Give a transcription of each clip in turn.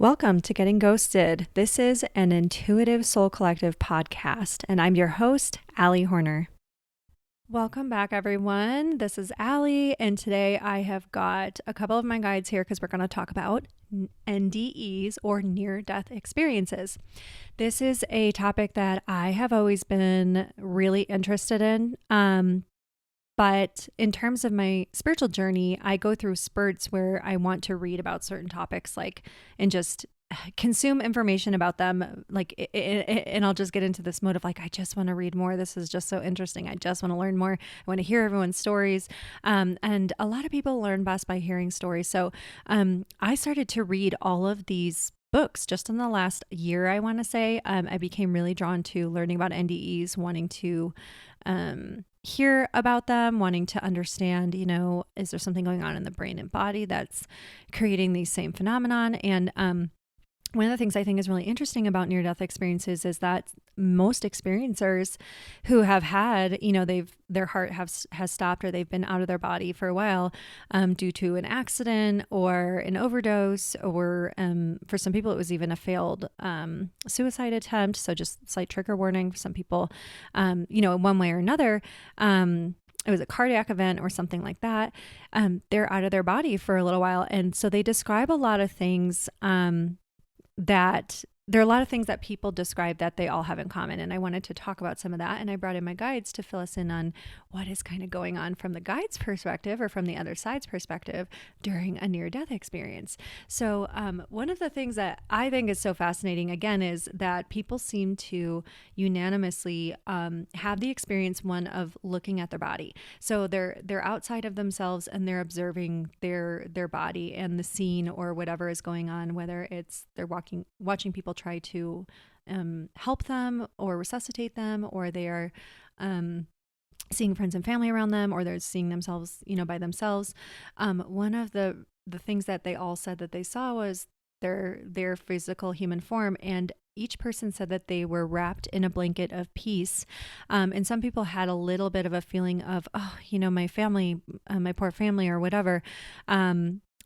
Welcome to Getting Ghosted. This is an Intuitive Soul Collective podcast, and I'm your host, Allie Horner. Welcome back, everyone. This is Allie, and today I have got a couple of my guides here because we're going to talk about NDEs or near-death experiences. This is a topic that I have always been really interested in. But in terms of my spiritual journey, I go through spurts where I want to read about certain topics, and just consume information about them, and I'll just get into this mode of I just want to read more. This is just so interesting. I just want to learn more. I want to hear everyone's stories. And a lot of people learn best by hearing stories. So I started to read all of these books just in the last year, I want to say. I became really drawn to learning about NDEs, wanting to hear about them, wanting to understand, is there something going on in the brain and body that's creating these same phenomenon? And one of the things I think is really interesting about near-death experiences is that most experiencers who have had, their heart has stopped or they've been out of their body for a while due to an accident or an overdose, or for some people it was even a failed suicide attempt. So just slight trigger warning for some people, in one way or another. It was a cardiac event or something like that. They're out of their body for a little while. And so they describe a lot of things that there are a lot of things that people describe that they all have in common. And I wanted to talk about some of that. And I brought in my guides to fill us in on what is kind of going on from the guide's perspective or from the other side's perspective during a near-death experience. So one of the things that I think is so fascinating, again, is that people seem to unanimously have the experience, one, of looking at their body. So they're outside of themselves and they're observing their body and the scene or whatever is going on, whether it's they're watching people try to help them or resuscitate them, or they are seeing friends and family around them, or they're seeing themselves, by themselves. One of the things that they all said that they saw was their physical human form, and each person said that they were wrapped in a blanket of peace. And some people had a little bit of a feeling of, my family, my poor family or whatever.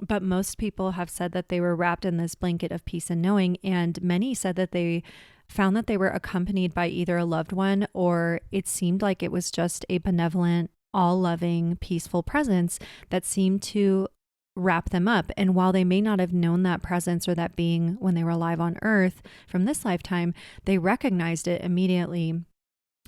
But most people have said that they were wrapped in this blanket of peace and knowing. And many said that they found that they were accompanied by either a loved one, or it seemed like it was just a benevolent, all-loving, peaceful presence that seemed to wrap them up. And while they may not have known that presence or that being when they were alive on earth from this lifetime, they recognized it immediately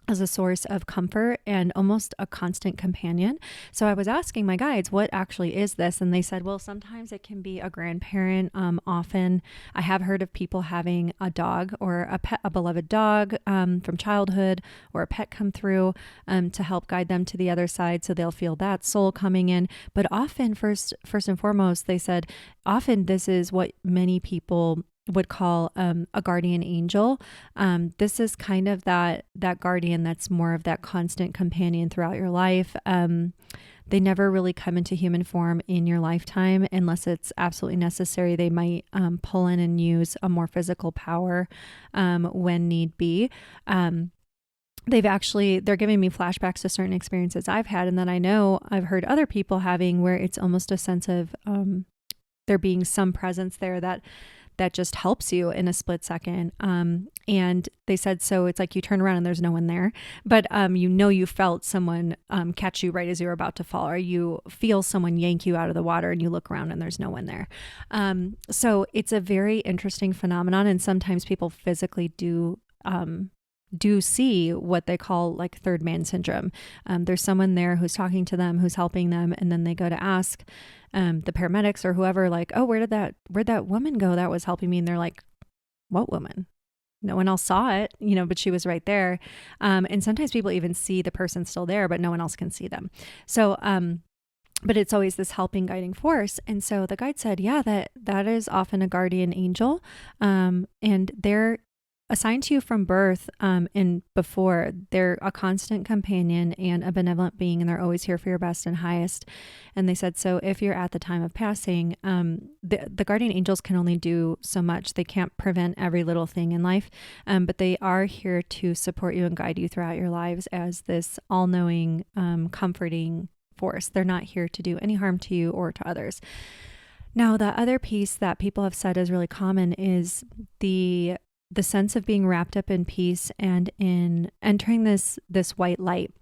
as a source of comfort and almost a constant companion. So I was asking my guides, what actually is this? And they said, well, sometimes it can be a grandparent. Often I have heard of people having a dog or a pet, a beloved dog from childhood, or a pet come through to help guide them to the other side. So they'll feel that soul coming in. But often, first and foremost, they said, often this is what many people would call a guardian angel. This is kind of that guardian that's more of that constant companion throughout your life. They never really come into human form in your lifetime unless it's absolutely necessary. They might pull in and use a more physical power when need be. They're giving me flashbacks to certain experiences I've had, and that I know I've heard other people having, where it's almost a sense of there being some presence there that just helps you in a split second. And they said, so it's like you turn around and there's no one there, but you felt someone catch you right as you were about to fall, or you feel someone yank you out of the water and you look around and there's no one there. So it's a very interesting phenomenon. And sometimes people physically do see what they call third man syndrome. There's someone there who's talking to them, who's helping them. And then they go to ask the paramedics or whoever, oh, where'd that woman go that was helping me? And they're like, what woman? No one else saw it, but she was right there. And sometimes people even see the person still there, but no one else can see them. So, but it's always this helping, guiding force. And so the guide said, yeah, that is often a guardian angel. And they're assigned to you from birth and before. They're a constant companion and a benevolent being, and they're always here for your best and highest. And they said, so if you're at the time of passing, the guardian angels can only do so much. They can't prevent every little thing in life, but they are here to support you and guide you throughout your lives as this all-knowing, comforting force. They're not here to do any harm to you or to others. Now, the other piece that people have said is really common is the sense of being wrapped up in peace and in entering this white light,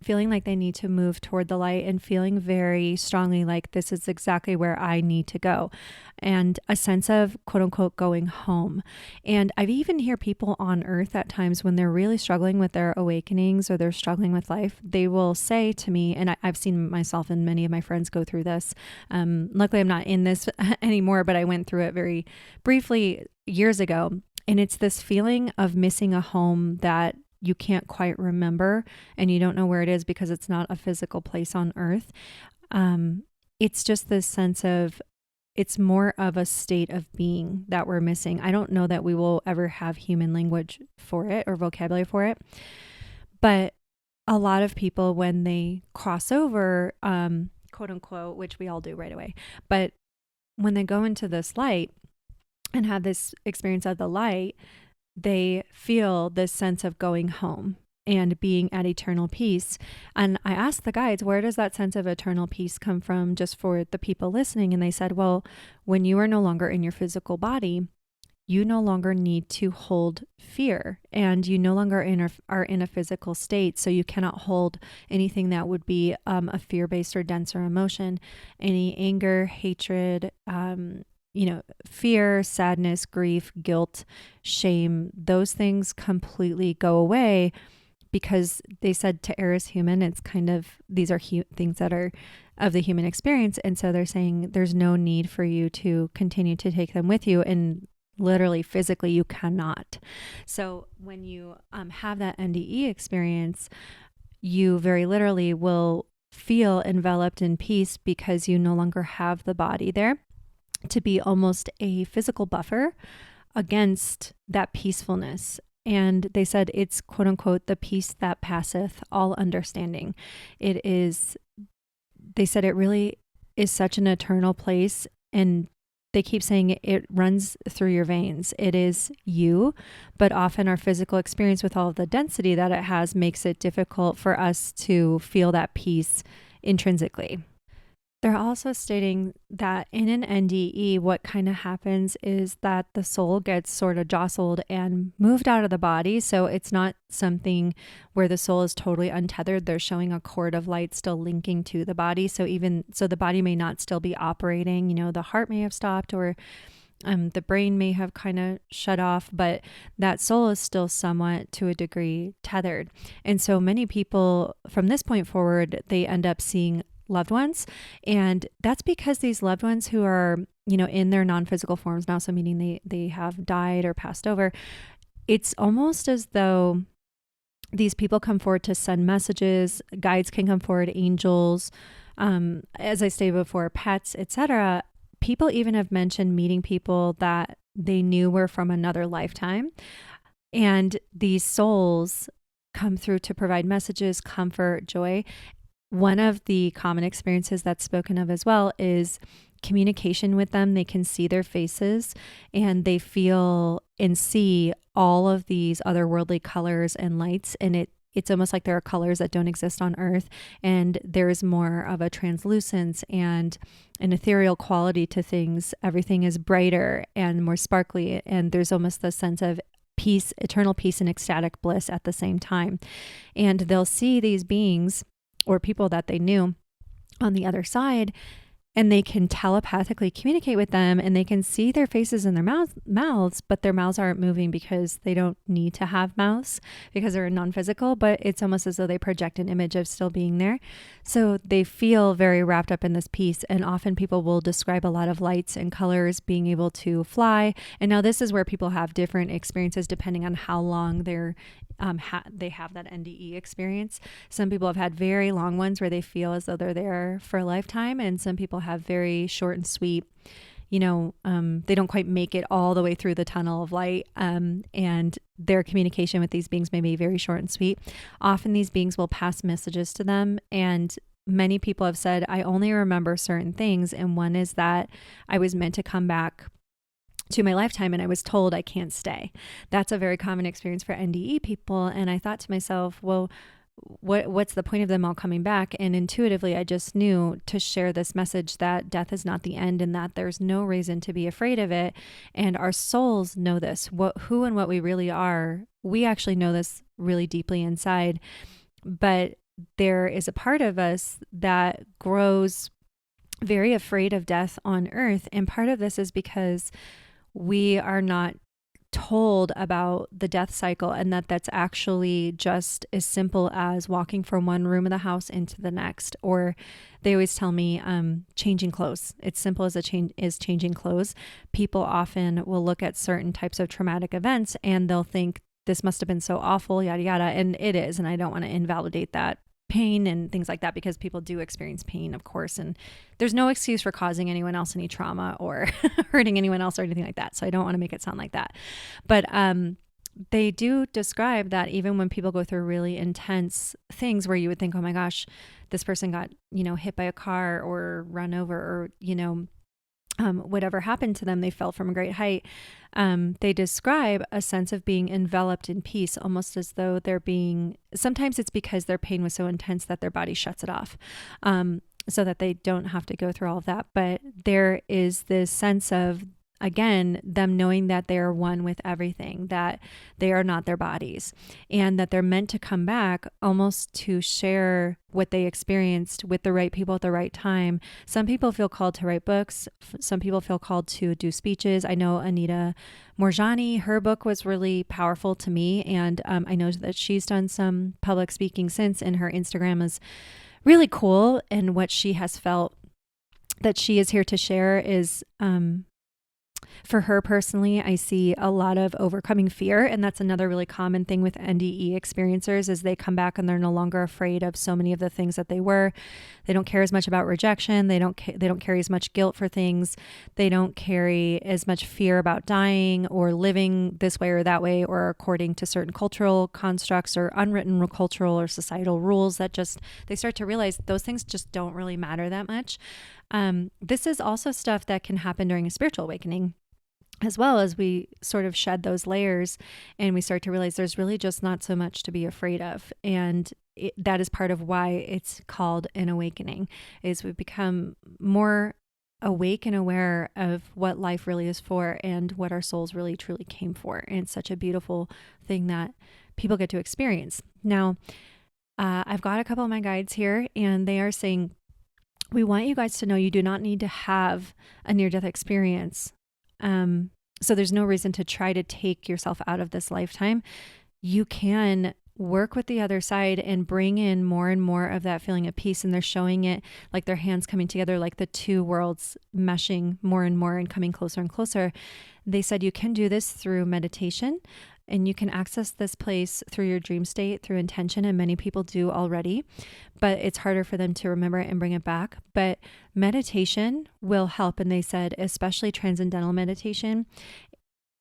feeling like they need to move toward the light and feeling very strongly like this is exactly where I need to go, and a sense of quote unquote going home. And I've even hear people on earth at times when they're really struggling with their awakenings or they're struggling with life, they will say to me, and I've seen myself and many of my friends go through this. Luckily, I'm not in this anymore, but I went through it very briefly years ago. And it's this feeling of missing a home that you can't quite remember and you don't know where it is because it's not a physical place on earth. It's just this sense of, it's more of a state of being that we're missing. I don't know that we will ever have human language for it or vocabulary for it. But a lot of people, when they cross over, quote unquote, which we all do right away, but when they go into this light and have this experience of the light, they feel this sense of going home and being at eternal peace. And I asked the guides, where does that sense of eternal peace come from, just for the people listening? And they said, well, when you are no longer in your physical body, you no longer need to hold fear, and you no longer are in a physical state. So you cannot hold anything that would be a fear-based or denser emotion, any anger, hatred, fear, sadness, grief, guilt, shame. Those things completely go away, because they said to err is human. It's kind of, these are things that are of the human experience. And so they're saying there's no need for you to continue to take them with you. And literally, physically, you cannot. So when you have that NDE experience, you very literally will feel enveloped in peace, because you no longer have the body there to be almost a physical buffer against that peacefulness. And they said it's quote unquote the peace that passeth all understanding. It is, they said it really is such an eternal place, and they keep saying it runs through your veins. It is you, but often our physical experience with all of the density that it has makes it difficult for us to feel that peace intrinsically. They're also stating that in an NDE, what kind of happens is that the soul gets sort of jostled and moved out of the body. So it's not something where the soul is totally untethered. They're showing a cord of light still linking to the body. So the body may not still be operating, the heart may have stopped, or the brain may have kind of shut off, but that soul is still somewhat, to a degree, tethered. And so many people from this point forward, they end up seeing loved ones. And that's because these loved ones who are, in their non-physical forms now, so meaning they have died or passed over, it's almost as though these people come forward to send messages. Guides can come forward, angels, as I stated before, pets, etc. People even have mentioned meeting people that they knew were from another lifetime. And these souls come through to provide messages, comfort, joy. One of the common experiences that's spoken of as well is communication with them. They can see their faces, and they feel and see all of these otherworldly colors and lights. And it's almost like there are colors that don't exist on Earth, and there's more of a translucence and an ethereal quality to things. Everything is brighter and more sparkly, and there's almost the sense of peace, eternal peace and ecstatic bliss at the same time. And they'll see these beings or people that they knew on the other side, and they can telepathically communicate with them, and they can see their faces and their mouths, but their mouths aren't moving because they don't need to have mouths because they're non-physical, but it's almost as though they project an image of still being there. So they feel very wrapped up in this peace. And often people will describe a lot of lights and colors, being able to fly. And now this is where people have different experiences depending on how long they have that NDE experience. Some people have had very long ones where they feel as though they're there for a lifetime, and some people have very short and sweet. They don't quite make it all the way through the tunnel of light, and their communication with these beings may be very short and sweet. Often these beings will pass messages to them, and many people have said, I only remember certain things, and one is that I was meant to come back to my lifetime and I was told I can't stay. That's a very common experience for NDE people. And I thought to myself, well, what's the point of them all coming back? And intuitively, I just knew to share this message that death is not the end and that there's no reason to be afraid of it. And our souls know this, who and what we really are. We actually know this really deeply inside, but there is a part of us that grows very afraid of death on earth. And part of this is because we are not told about the death cycle, and that's actually just as simple as walking from one room of the house into the next. Or they always tell me changing clothes. It's simple as changing clothes. People often will look at certain types of traumatic events and they'll think this must have been so awful, yada yada, and it is. And I don't want to invalidate that pain and things like that, because people do experience pain, of course, and there's no excuse for causing anyone else any trauma or hurting anyone else or anything like that. So I don't want to make it sound like that. But they do describe that even when people go through really intense things where you would think, oh my gosh, this person got, hit by a car or run over, or, whatever happened to them, they fell from a great height. They describe a sense of being enveloped in peace, almost as though sometimes it's because their pain was so intense that their body shuts it off, so that they don't have to go through all of that. But there is this sense of, again, them knowing that they are one with everything, that they are not their bodies, and that they're meant to come back almost to share what they experienced with the right people at the right time. Some people feel called to write books. Some people feel called to do speeches. I know Anita Morjani, her book was really powerful to me. And I know that she's done some public speaking since, and her Instagram is really cool. And what she has felt that she is here to share is, for her personally, I see a lot of overcoming fear. And that's another really common thing with NDE experiencers, is they come back and they're no longer afraid of so many of the things that they were. They don't care as much about rejection. They don't carry as much guilt for things. They don't carry as much fear about dying or living this way or that way, or according to certain cultural constructs or unwritten cultural or societal rules that they start to realize those things just don't really matter that much. This is also stuff that can happen during a spiritual awakening, as well, as we sort of shed those layers and we start to realize there's really just not so much to be afraid of. And that is part of why it's called an awakening, is we become more awake and aware of what life really is for and what our souls really truly came for. And it's such a beautiful thing that people get to experience. Now, I've got a couple of my guides here, and they are saying, we want you guys to know you do not need to have a near-death experience. So there's no reason to try to take yourself out of this lifetime. You can work with the other side and bring in more and more of that feeling of peace. And they're showing it like their hands coming together, like the two worlds meshing more and more and coming closer and closer. They said you can do this through meditation, and you can access this place through your dream state, through intention, and many people do already, but it's harder for them to remember it and bring it back. But meditation will help, and they said, especially transcendental meditation.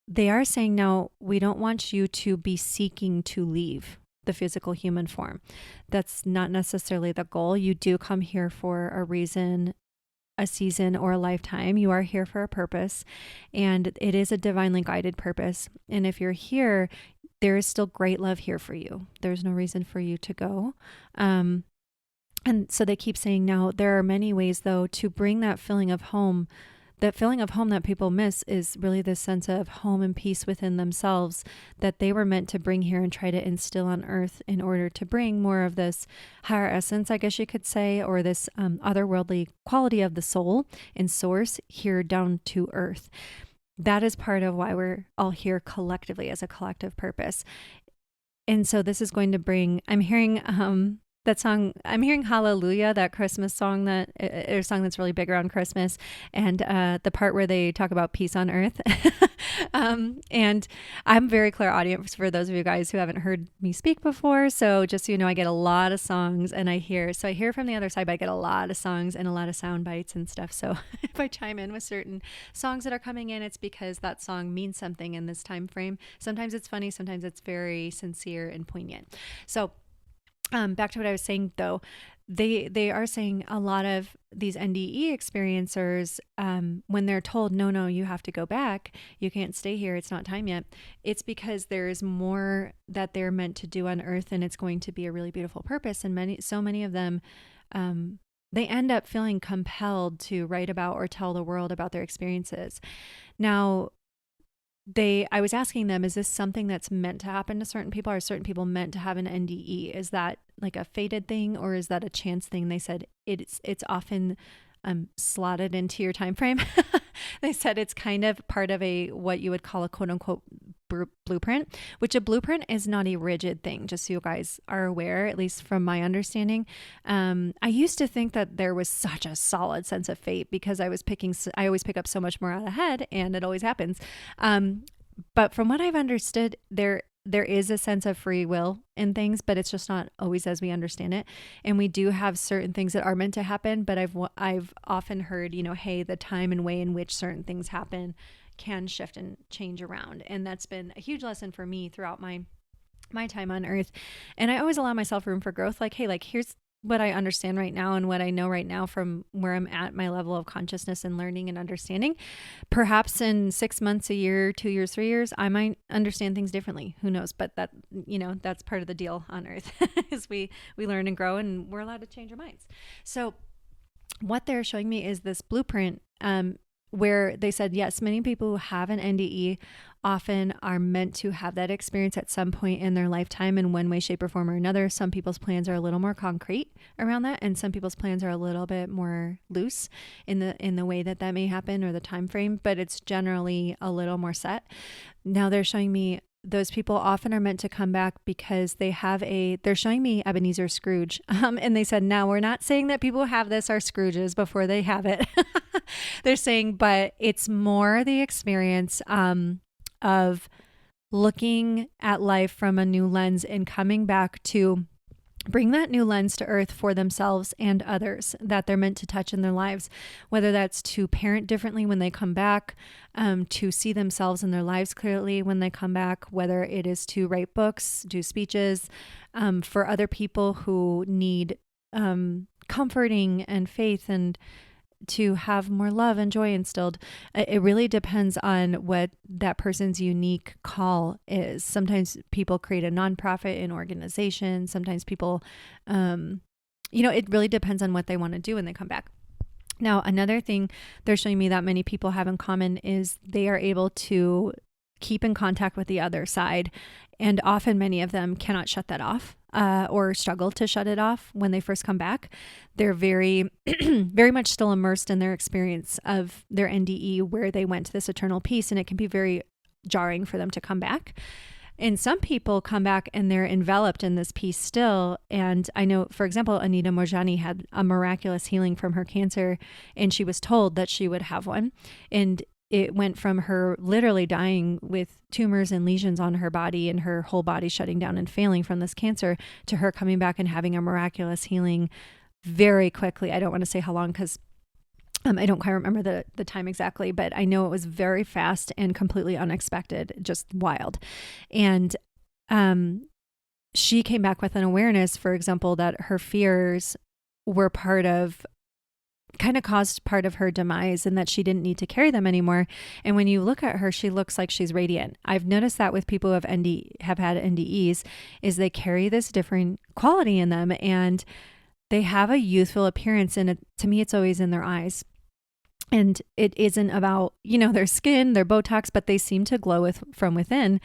They are saying, now, we don't want you to be seeking to leave the physical human form. That's not necessarily the goal. You do come here for a reason, a season, or a lifetime. You are here for a purpose, and it is a divinely guided purpose. And if you're here, there is still great love here for you. There's no reason for you to go. And so they keep saying, now, there are many ways, though, to bring that feeling of home. That feeling of home that people miss is really this sense of home and peace within themselves that they were meant to bring here and try to instill on earth in order to bring more of this higher essence, I guess you could say, or this otherworldly quality of the soul and source here down to earth. That is part of why we're all here collectively as a collective purpose. And so this is going to bring, I'm hearing that song, I'm hearing Hallelujah, that Christmas song, a song that's really big around Christmas, and the part where they talk about peace on earth. And I'm very clairaudient for those of you guys who haven't heard me speak before. So just so you know, I get a lot of songs, and I hear from the other side, but I get a lot of songs and a lot of sound bites and stuff. So if I chime in with certain songs that are coming in, it's because that song means something in this time frame. Sometimes it's funny, sometimes it's very sincere and poignant. So back to what I was saying, though, they are saying a lot of these NDE experiencers, when they're told, no, you have to go back, you can't stay here, it's not time yet, it's because there's more that they're meant to do on earth, and it's going to be a really beautiful purpose. And so many of them, they end up feeling compelled to write about or tell the world about their experiences. Now, I was asking them, is this something that's meant to happen to certain people? Are certain people meant to have an NDE? Is that like a fated thing, or is that a chance thing? They said it's often slotted into your time frame. They said it's kind of part of what you would call a quote unquote blueprint, which a blueprint is not a rigid thing, just so you guys are aware, at least from my understanding. I used to think that there was such a solid sense of fate because I always pick up so much more out ahead, and it always happens. But from what I've understood, there is a sense of free will in things, but it's just not always as we understand it. And we do have certain things that are meant to happen, but I've often heard, hey, the time and way in which certain things happen can shift and change around. And that's been a huge lesson for me throughout my time on earth. And I always allow myself room for growth. Like, hey, here's what I understand right now and what I know right now from where I'm at, my level of consciousness and learning and understanding. Perhaps in 6 months, a year, 2 years, 3 years, I might understand things differently. Who knows? But that's part of the deal on earth is we learn and grow, and we're allowed to change our minds. So what they're showing me is this blueprint, where they said, yes, many people who have an NDE often are meant to have that experience at some point in their lifetime in one way, shape, or form or another. Some people's plans are a little more concrete around that, and some people's plans are a little bit more loose in the way that may happen or the time frame, but it's generally a little more set. Now they're showing me those people often are meant to come back because they're showing me Ebenezer Scrooge. And they said, now we're not saying that people who have this are Scrooges before they have it. They're saying, but it's more the experience of looking at life from a new lens and coming back to bring that new lens to earth for themselves and others that they're meant to touch in their lives, whether that's to parent differently when they come back, to see themselves in their lives clearly when they come back, whether it is to write books, do speeches, for other people who need comforting and faith, and to have more love and joy instilled. It really depends on what that person's unique call is. Sometimes people create a nonprofit, an organization. Sometimes people, it really depends on what they want to do when they come back. Now, another thing they're showing me that many people have in common is they are able to keep in contact with the other side. And often many of them cannot shut that off, or struggle to shut it off when they first come back. They're very, very much still immersed in their experience of their NDE, where they went to this eternal peace, and it can be very jarring for them to come back. And some people come back and they're enveloped in this peace still. And I know, for example, Anita Morjani had a miraculous healing from her cancer, and she was told that she would have one. And it went from her literally dying with tumors and lesions on her body and her whole body shutting down and failing from this cancer, to her coming back and having a miraculous healing very quickly. I don't want to say how long because I don't quite remember the time exactly, but I know it was very fast and completely unexpected, just wild. And she came back with an awareness, for example, that her fears were kind of caused part of her demise, and that she didn't need to carry them anymore. And when you look at her, she looks like she's radiant. I've noticed that with people who have had NDEs, is they carry this different quality in them, and they have a youthful appearance. And to me, it's always in their eyes. And it isn't about, their skin, their Botox, but they seem to glow from within.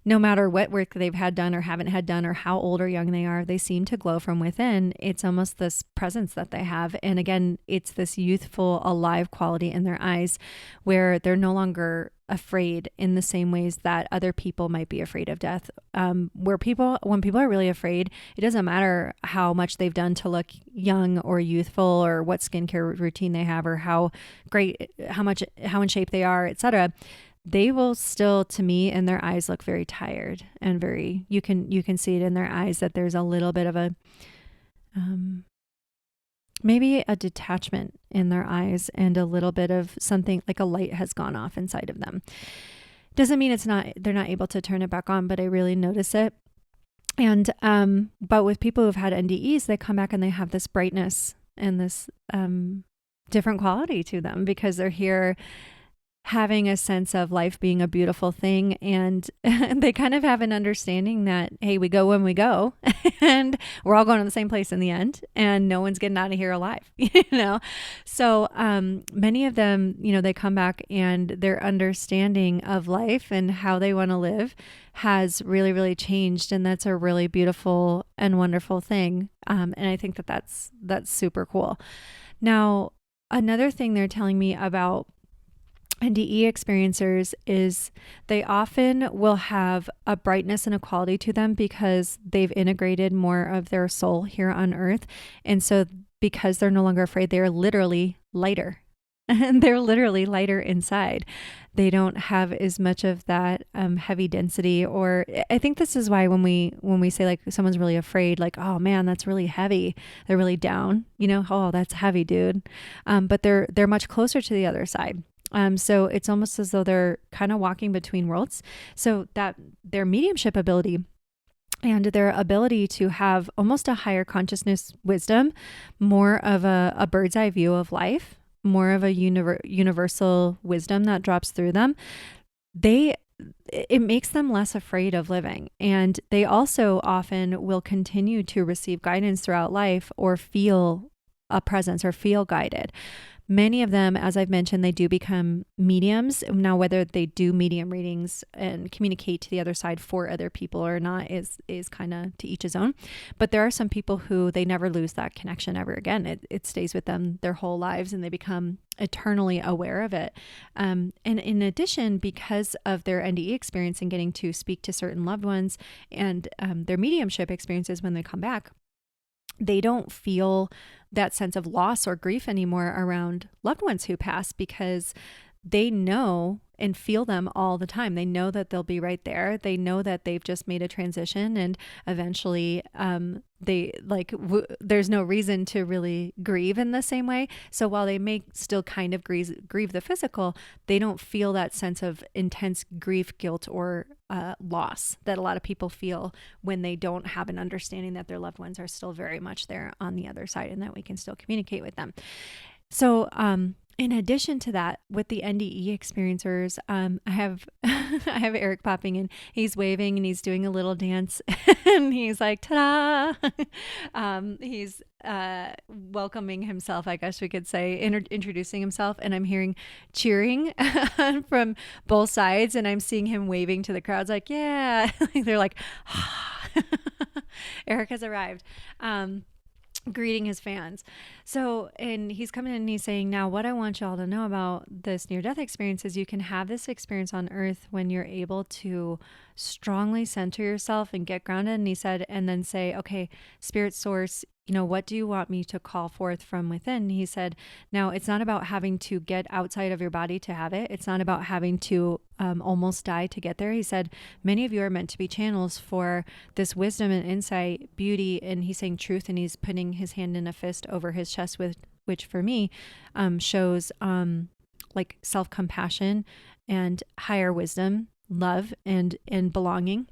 No matter what work they've had done or haven't had done, or how old or young they are, they seem to glow from within. It's almost this presence that they have. And again, it's this youthful, alive quality in their eyes, where they're no longer afraid in the same ways that other people might be afraid of death. When people are really afraid, it doesn't matter how much they've done to look young or youthful, or what skincare routine they have, or how in shape they are, etc. They will still, to me, in their eyes, look very tired and very, you can see it in their eyes that there's a little bit of a, maybe a detachment in their eyes, and a little bit of something like a light has gone off inside of them. Doesn't mean they're not able to turn it back on, but I really notice it. And, but with people who've had NDEs, they come back and they have this brightness and this, different quality to them because they're here having a sense of life being a beautiful thing. And they kind of have an understanding that, hey, we go when we go and we're all going to the same place in the end and no one's getting out of here alive, So, many of them, they come back and their understanding of life and how they want to live has really, really changed. And that's a really beautiful and wonderful thing. And I think that that's super cool. Now, another thing they're telling me about NDE experiencers is they often will have a brightness and a quality to them because they've integrated more of their soul here on earth. And so because they're no longer afraid, they're literally lighter. And they're literally lighter inside. They don't have as much of that heavy density. Or I think this is why when we say like someone's really afraid, like, oh man, that's really heavy. They're really down. Oh, that's heavy, dude. But they're much closer to the other side. So it's almost as though they're kind of walking between worlds. So that their mediumship ability and their ability to have almost a higher consciousness wisdom, more of a bird's eye view of life, more of a universal wisdom that drops through them, it makes them less afraid of living. And they also often will continue to receive guidance throughout life or feel a presence or feel guided. Many of them, as I've mentioned, they do become mediums. Now, whether they do medium readings and communicate to the other side for other people or not is kind of to each his own. But there are some people who they never lose that connection ever again. It stays with them their whole lives and they become eternally aware of it. And in addition, because of their NDE experience and getting to speak to certain loved ones and their mediumship experiences when they come back, they don't feel that sense of loss or grief anymore around loved ones who pass because they know and feel them all the time. They know that they'll be right there. They know that they've just made a transition and eventually there's no reason to really grieve in the same way. So while they may still kind of grieve the physical, they don't feel that sense of intense grief, guilt, or loss that a lot of people feel when they don't have an understanding that their loved ones are still very much there on the other side and that we can still communicate with them. So, in addition to that, with the NDE experiencers, I have I have Eric popping in. He's waving and he's doing a little dance, and he's like, "Ta-da!" He's welcoming himself, I guess we could say, introducing himself, and I'm hearing cheering from both sides, and I'm seeing him waving to the crowds, like, "Yeah!" They're like, "Eric has arrived." Greeting his fans. So, and he's coming in and he's saying, now what I want y'all to know about this near-death experience is you can have this experience on earth when you're able to strongly center yourself and get grounded. And he said, and then say, okay, spirit source, what do you want me to call forth from within? He said, now it's not about having to get outside of your body to have it. It's not about having to almost die to get there. He said, many of you are meant to be channels for this wisdom and insight, beauty. And he's saying truth. And he's putting his hand in a fist over his chest, which for me shows like self-compassion and higher wisdom, love and belonging.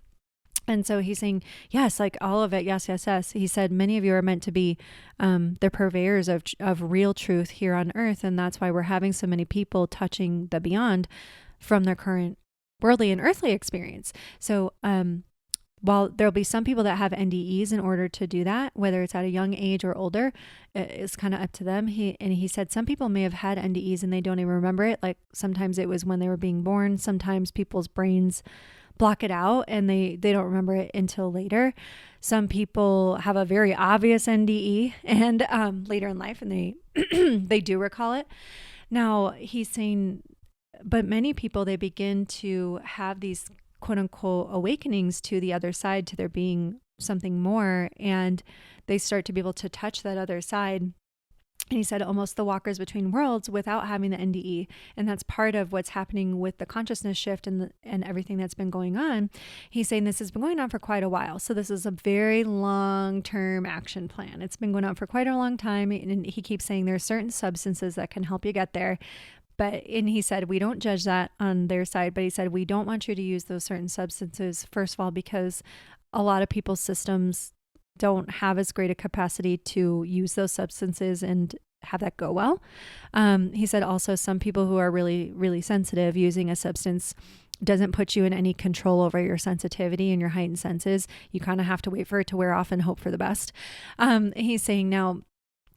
And so he's saying, yes, like all of it. Yes, yes, yes. He said, many of you are meant to be the purveyors of real truth here on earth. And that's why we're having so many people touching the beyond from their current worldly and earthly experience. So while there'll be some people that have NDEs in order to do that, whether it's at a young age or older, it's kind of up to them. He said some people may have had NDEs and they don't even remember it. Like sometimes it was when they were being born. Sometimes people's brains block it out and they don't remember it until later. Some people have a very obvious NDE and later in life and they they do recall it. Now he's saying, but many people, they begin to have these quote unquote awakenings to the other side, to there being something more, and they start to be able to touch that other side. And he said almost the walkers between worlds without having the NDE. And that's part of what's happening with the consciousness shift and everything that's been going on. He's saying this has been going on for quite a while. So this is a very long-term action plan. It's been going on for quite a long time. And he keeps saying there are certain substances that can help you get there. And he said, we don't judge that on their side, but he said, we don't want you to use those certain substances, first of all, because a lot of people's systems don't have as great a capacity to use those substances and have that go well. He said also some people who are really, really sensitive, using a substance doesn't put you in any control over your sensitivity and your heightened senses. You kind of have to wait for it to wear off and hope for the best. He's saying now,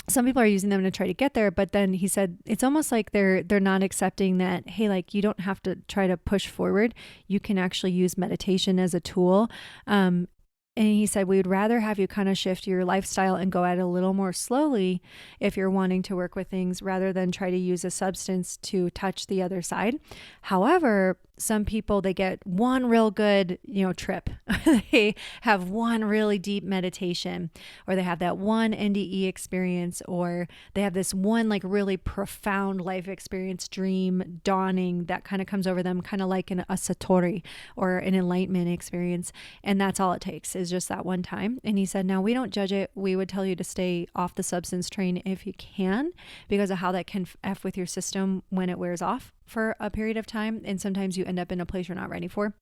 some people are using them to try to get there, but then he said it's almost like they're not accepting that, hey, like, you don't have to try to push forward. You can actually use meditation as a tool. And he said, we would rather have you kind of shift your lifestyle and go at it a little more slowly if you're wanting to work with things, rather than try to use a substance to touch the other side. However, some people, they get one real good, trip. They have one really deep meditation, or they have that one NDE experience, or they have this one like really profound life experience, dream dawning that kind of comes over them, kind of like a satori or an enlightenment experience. And that's all it takes, is just that one time. And he said, now we don't judge it. We would tell you to stay off the substance train if you can, because of how that can F with your system when it wears off for a period of time. And sometimes you end up in a place you're not ready for,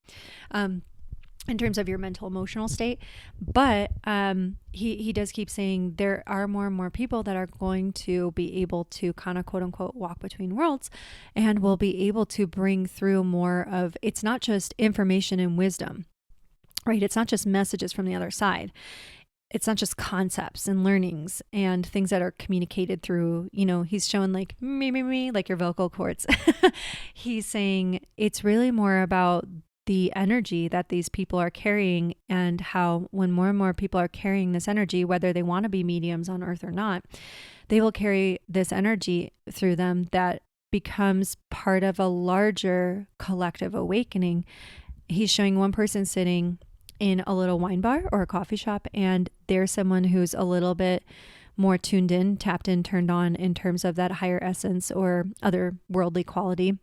in terms of your mental emotional state. But he does keep saying there are more and more people that are going to be able to kind of quote unquote walk between worlds, and will be able to bring through more of, it's not just information and wisdom, right? It's not just messages from the other side. It's not just concepts and learnings and things that are communicated through, he's showing like me, like your vocal cords. He's saying it's really more about the energy that these people are carrying, and how when more and more people are carrying this energy, whether they want to be mediums on earth or not, they will carry this energy through them that becomes part of a larger collective awakening. He's showing one person sitting in a little wine bar or a coffee shop, and there's someone who's a little bit more tuned in, tapped in, turned on in terms of that higher essence or other worldly quality,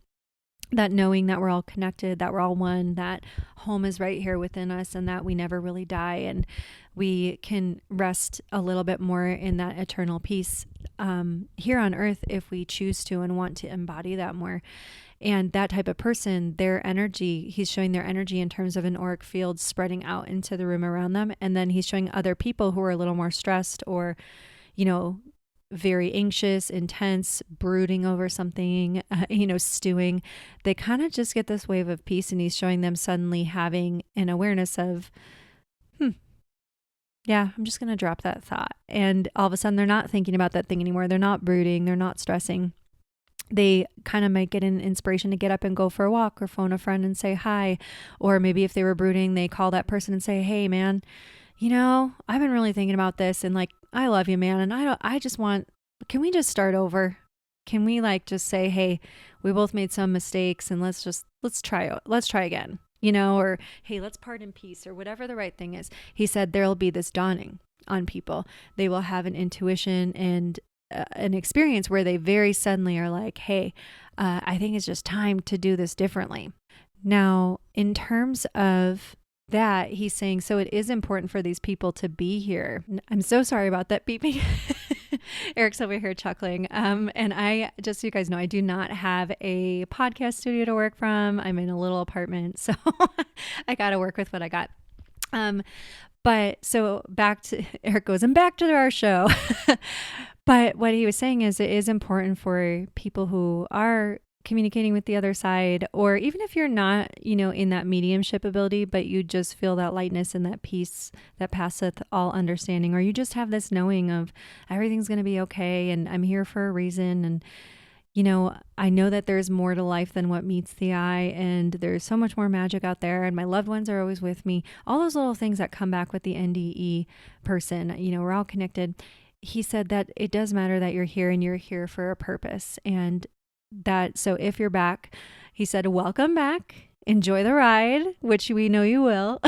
that knowing that we're all connected, that we're all one, that home is right here within us, and that we never really die, and we can rest a little bit more in that eternal peace here on earth if we choose to and want to embody that more. And that type of person, their energy, he's showing their energy in terms of an auric field spreading out into the room around them. And then he's showing other people who are a little more stressed, or, very anxious, intense, brooding over something, stewing. They kind of just get this wave of peace, and he's showing them suddenly having an awareness of, yeah, I'm just going to drop that thought. And all of a sudden they're not thinking about that thing anymore. They're not brooding. They're not stressing. They kind of might get an inspiration to get up and go for a walk, or phone a friend and say hi. Or maybe if they were brooding, they call that person and say, hey man, I've been really thinking about this, and like, I love you, man. And can we just start over? Can we just say, hey, we both made some mistakes, and let's try again, or hey, let's part in peace, or whatever the right thing is. He said there'll be this dawning on people. They will have an intuition and an experience where they very suddenly are like, hey, I think it's just time to do this differently. Now, in terms of that, he's saying, so it is important for these people to be here. I'm so sorry about that beeping. Eric's over here chuckling. And I, just so you guys know, I do not have a podcast studio to work from. I'm in a little apartment, so I got to work with what I got. But so back to Eric goes, and back to our show. But what he was saying is, it is important for people who are communicating with the other side, or even if you're not, in that mediumship ability, but you just feel that lightness and that peace that passeth all understanding, or you just have this knowing of everything's going to be okay, and I'm here for a reason. And, I know that there's more to life than what meets the eye, and there's so much more magic out there, and my loved ones are always with me. All those little things that come back with the NDE person, we're all connected. He said that it does matter that you're here, and you're here for a purpose. And that, so if you're back, he said, welcome back, enjoy the ride, which we know you will.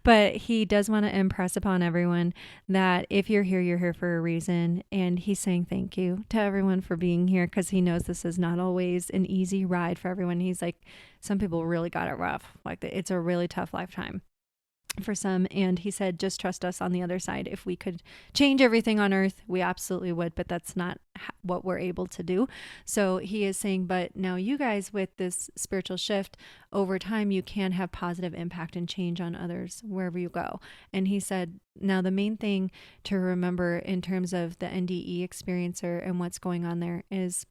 But he does want to impress upon everyone that if you're here for a reason. And he's saying thank you to everyone for being here, because he knows this is not always an easy ride for everyone. He's like, some people really got it rough. Like, it's a really tough lifetime. for some. And he said, just trust us on the other side. If we could change everything on earth, we absolutely would, but that's not what we're able to do. So he is saying, but now you guys, with this spiritual shift over time, you can have positive impact and change on others wherever you go. And he said, now the main thing to remember in terms of the NDE experiencer and what's going on there is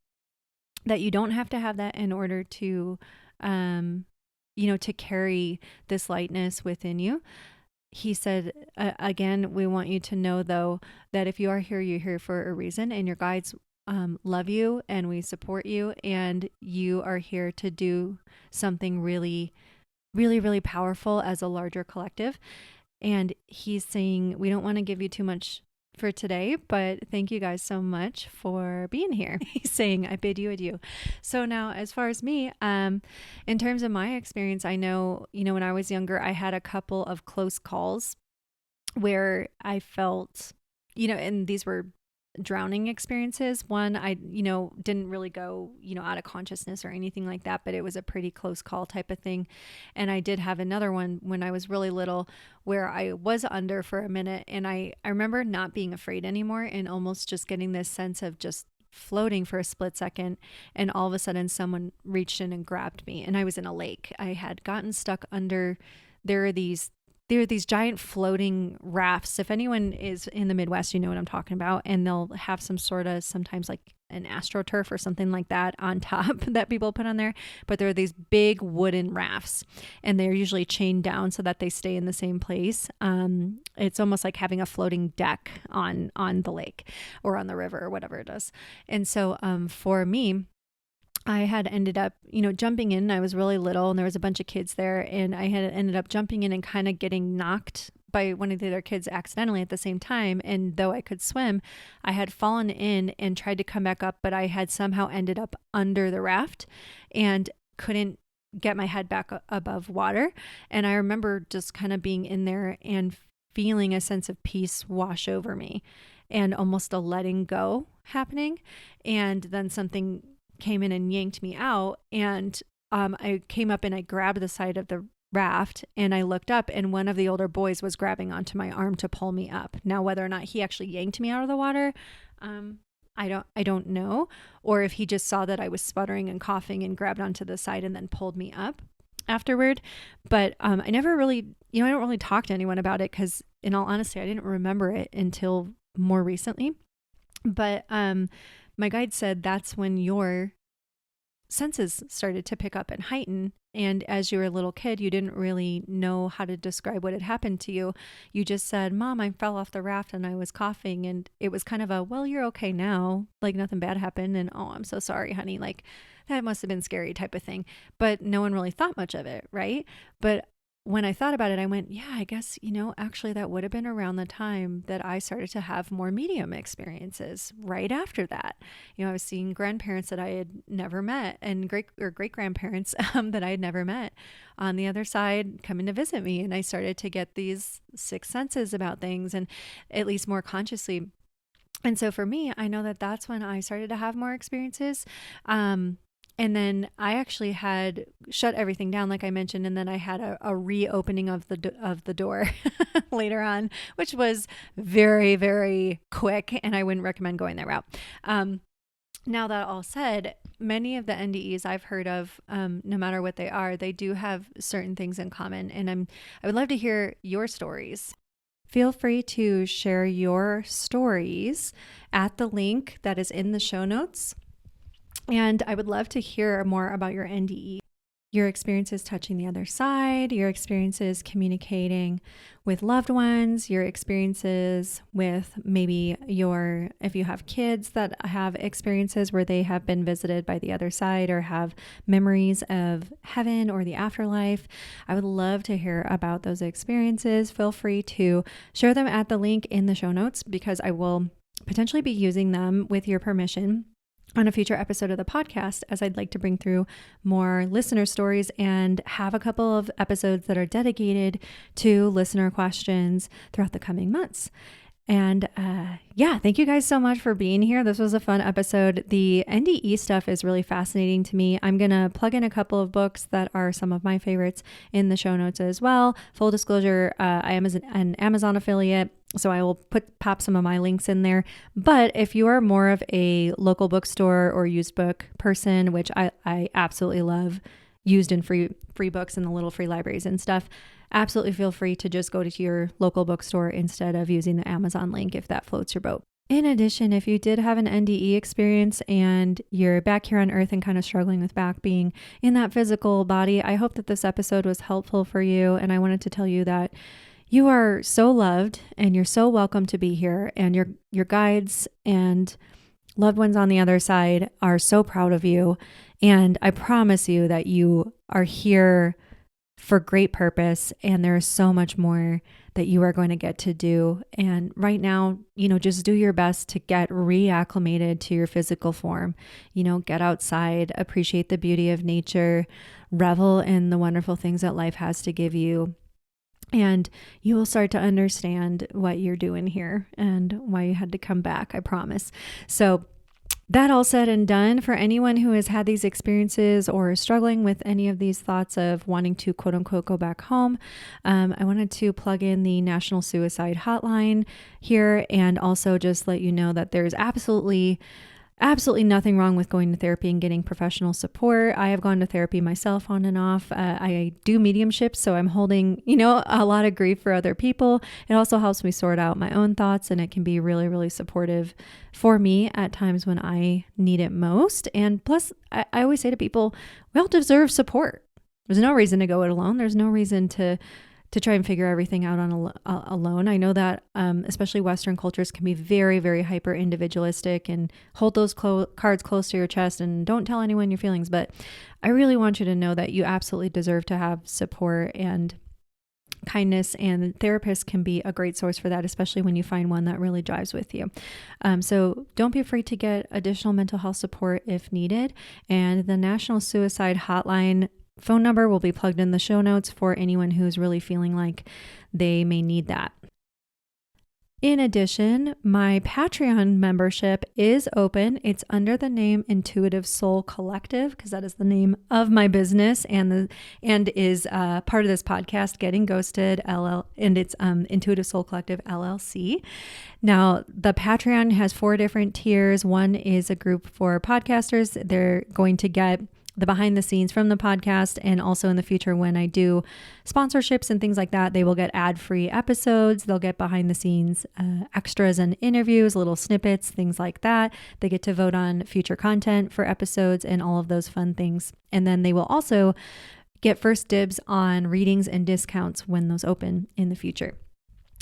that you don't have to have that in order to, to carry this lightness within you. He said, again, we want you to know, though, that if you are here, you're here for a reason, and your guides love you, and we support you, and you are here to do something really, really, really powerful as a larger collective. And he's saying, we don't want to give you too much for today, but thank you guys so much for being here. He's saying, I bid you adieu. So now, as far as me, in terms of my experience, I know, when I was younger, I had a couple of close calls where I felt, and these were drowning experiences. One, I, didn't really go, out of consciousness or anything like that, but it was a pretty close call type of thing. And I did have another one when I was really little where I was under for a minute. And I remember not being afraid anymore and almost just getting this sense of just floating for a split second. And all of a sudden someone reached in and grabbed me, and I was in a lake. I had gotten stuck under, there are these giant floating rafts. If anyone is in the Midwest, you know what I'm talking about. And they'll have some sort of, sometimes like an AstroTurf or something like that on top that people put on there. But there are these big wooden rafts, and they're usually chained down so that they stay in the same place. It's almost like having a floating deck on the lake or on the river or whatever it is. And so for me, I had ended up, jumping in. I was really little, and there was a bunch of kids there, and I had ended up jumping in and kind of getting knocked by one of the other kids accidentally at the same time. And though I could swim, I had fallen in and tried to come back up, but I had somehow ended up under the raft and couldn't get my head back above water. And I remember just kind of being in there and feeling a sense of peace wash over me and almost a letting go happening. And then something came in and yanked me out, and I came up and I grabbed the side of the raft, and I looked up, and one of the older boys was grabbing onto my arm to pull me up. Now, whether or not he actually yanked me out of the water, I don't know, or if he just saw that I was sputtering and coughing and grabbed onto the side and then pulled me up afterward. But I never really, I don't really talk to anyone about it because, in all honesty, I didn't remember it until more recently. But my guide said that's when your senses started to pick up and heighten. And as you were a little kid, you didn't really know how to describe what had happened to you. You just said, Mom, I fell off the raft and I was coughing. And it was kind of a, well, you're okay now. Like nothing bad happened. And, oh, I'm so sorry, honey. Like that must have been scary type of thing. But no one really thought much of it, right? But when I thought about it, I went, yeah, I guess, actually that would have been around the time that I started to have more medium experiences right after that. I was seeing grandparents that I had never met, and great grandparents that I had never met on the other side coming to visit me. And I started to get these sixth senses about things, and at least more consciously. And so for me, I know that that's when I started to have more experiences. And then I actually had shut everything down, like I mentioned, and then I had a reopening of the door later on, which was very, very quick, and I wouldn't recommend going that route. Now that all said, many of the NDEs I've heard of, no matter what they are, they do have certain things in common, and I would love to hear your stories. Feel free to share your stories at the link that is in the show notes. And I would love to hear more about your NDE, your experiences touching the other side, your experiences communicating with loved ones, your experiences with maybe if you have kids that have experiences where they have been visited by the other side or have memories of heaven or the afterlife. I would love to hear about those experiences. Feel free to share them at the link in the show notes because I will potentially be using them with your permission on a future episode of the podcast, as I'd like to bring through more listener stories and have a couple of episodes that are dedicated to listener questions throughout the coming months. And thank you guys so much for being here. This was a fun episode. The NDE stuff is really fascinating to me. I'm going to plug in a couple of books that are some of my favorites in the show notes as well. Full disclosure, I am an Amazon affiliate, so I will pop some of my links in there. But if you are more of a local bookstore or used book person, which I absolutely love, used and free books in the little free libraries and stuff, absolutely feel free to just go to your local bookstore instead of using the Amazon link if that floats your boat. In addition, if you did have an NDE experience and you're back here on Earth and kind of struggling with back being in that physical body, I hope that this episode was helpful for you. And I wanted to tell you that you are so loved and you're so welcome to be here, and your guides and loved ones on the other side are so proud of you. And I promise you that you are here for great purpose, and there is so much more that you are going to get to do. And right now, just do your best to get reacclimated to your physical form. Get outside, appreciate the beauty of nature, revel in the wonderful things that life has to give you. And you will start to understand what you're doing here and why you had to come back, I promise. So that all said and done, for anyone who has had these experiences or is struggling with any of these thoughts of wanting to quote unquote go back home, I wanted to plug in the National Suicide Hotline here, and also just let you know that there's absolutely nothing wrong with going to therapy and getting professional support. I have gone to therapy myself on and off. I do mediumship, so I'm holding, a lot of grief for other people. It also helps me sort out my own thoughts, and it can be really, really supportive for me at times when I need it most. And plus, I always say to people, we all deserve support. There's no reason to go it alone. There's no reason to try and figure everything out on alone. I know that especially Western cultures can be very, very hyper individualistic and hold those cards close to your chest and don't tell anyone your feelings. But I really want you to know that you absolutely deserve to have support and kindness, and therapists can be a great source for that, especially when you find one that really jives with you. So don't be afraid to get additional mental health support if needed. And the National Suicide Hotline phone number will be plugged in the show notes for anyone who's really feeling like they may need that. In addition, my Patreon membership is open. It's under the name Intuitive Soul Collective, because that is the name of my business and is part of this podcast, Getting Ghosted and it's Intuitive Soul Collective LLC. Now, the Patreon has 4 different tiers. One is a group for podcasters. They're going to get the behind the scenes from the podcast, and also in the future when I do sponsorships and things like that, they will get ad-free episodes. They'll get behind the scenes extras and interviews, little snippets, things like that. They get to vote on future content for episodes and all of those fun things. And then they will also get first dibs on readings and discounts when those open in the future.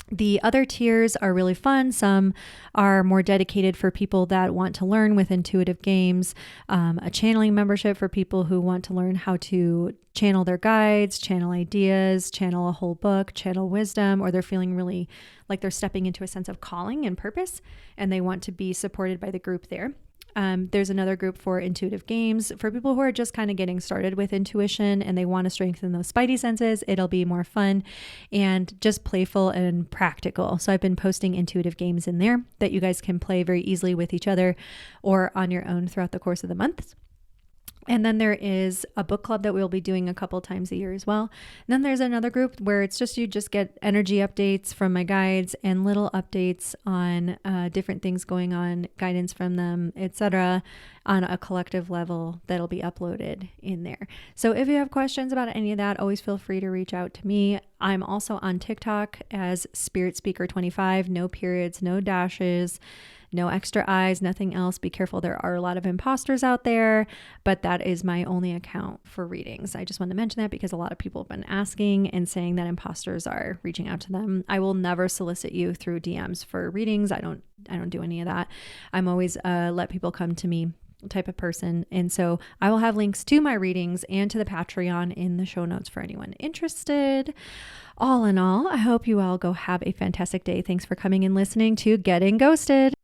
The other tiers are really fun. Some are more dedicated for people that want to learn with intuitive games, a channeling membership for people who want to learn how to channel their guides, channel ideas, channel a whole book, channel wisdom, or they're feeling really like they're stepping into a sense of calling and purpose, and they want to be supported by the group there. There's another group for intuitive games for people who are just kind of getting started with intuition and they want to strengthen those spidey senses. It'll be more fun and just playful and practical. So I've been posting intuitive games in there that you guys can play very easily with each other or on your own throughout the course of the month. And then there is a book club that we'll be doing a couple times a year as well. And then there's another group where it's just you just get energy updates from my guides and little updates on different things going on, guidance from them, etc., on a collective level that'll be uploaded in there. So if you have questions about any of that, always feel free to reach out to me. I'm also on TikTok as Spirit Speaker 25, no periods, no dashes, no extra eyes, nothing else. Be careful. There are a lot of imposters out there, but that is my only account for readings. I just wanted to mention that because a lot of people have been asking and saying that imposters are reaching out to them. I will never solicit you through DMs for readings. I don't do any of that. I'm always let people come to me type of person. And so I will have links to my readings and to the Patreon in the show notes for anyone interested. All in all, I hope you all go have a fantastic day. Thanks for coming and listening to Getting Ghosted.